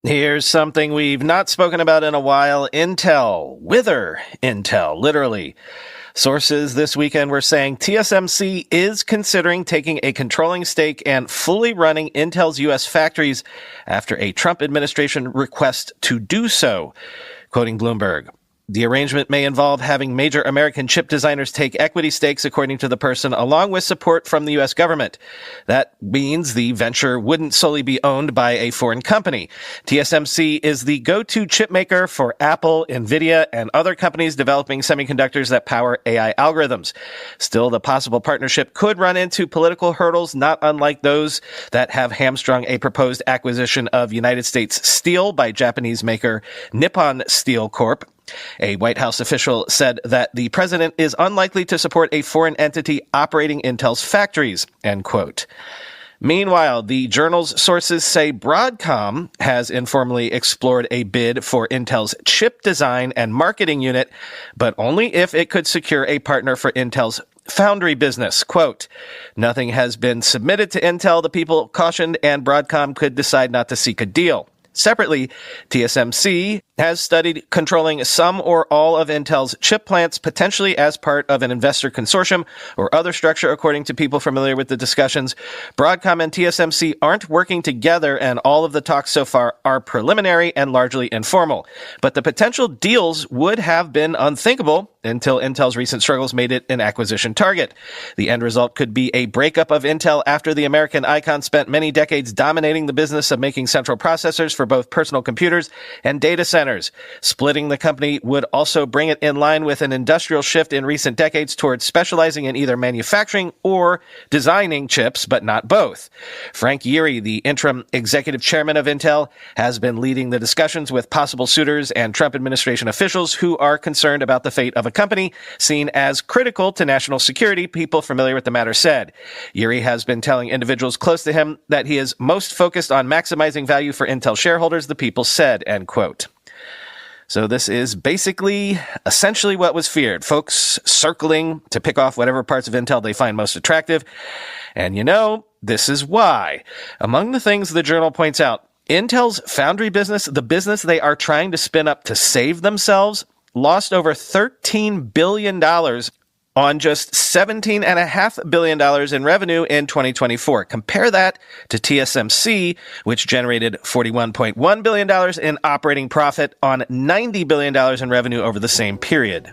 Here's something we've not spoken about in a while. Intel. Wither Intel, literally. Sources this weekend were saying TSMC is considering taking a controlling stake and fully running Intel's U.S. factories after a Trump administration request to do so. Quoting Bloomberg, the arrangement may involve having major American chip designers take equity stakes, according to the person, along with support from the U.S. government. That means the venture wouldn't solely be owned by a foreign company. TSMC is the go-to chip maker for Apple, Nvidia, and other companies developing semiconductors that power AI algorithms. Still, the possible partnership could run into political hurdles, not unlike those that have hamstrung a proposed acquisition of United States Steel by Japanese maker Nippon Steel Corp. A White House official said that the president is unlikely to support a foreign entity operating Intel's factories, end quote. Meanwhile, the journal's sources say Broadcom has informally explored a bid for Intel's chip design and marketing unit, but only if it could secure a partner for Intel's foundry business. Quote, nothing has been submitted to Intel, the people cautioned, and Broadcom could decide not to seek a deal. Separately, TSMC has studied controlling some or all of Intel's chip plants, potentially as part of an investor consortium or other structure, according to people familiar with the discussions. Broadcom and TSMC aren't working together, and all of the talks so far are preliminary and largely informal. But the potential deals would have been unthinkable until Intel's recent struggles made it an acquisition target. The end result could be a breakup of Intel after the American icon spent many decades dominating the business of making central processors for both personal computers and data centers. Splitting the company would also bring it in line with an industrial shift in recent decades towards specializing in either manufacturing or designing chips, but not both. Frank Yeary, the interim executive chairman of Intel, has been leading the discussions with possible suitors and Trump administration officials who are concerned about the fate of a company seen as critical to national security, people familiar with the matter said. Yeary has been telling individuals close to him that he is most focused on maximizing value for Intel shareholders, the people said, end quote. So this is basically essentially what was feared. Folks circling to pick off whatever parts of Intel they find most attractive. And you know, this is why. Among the things the journal points out, Intel's foundry business, the business they are trying to spin up to save themselves, lost over $13 billion on just $17.5 billion in revenue in 2024. Compare that to TSMC, which generated $41.1 billion in operating profit on $90 billion in revenue over the same period.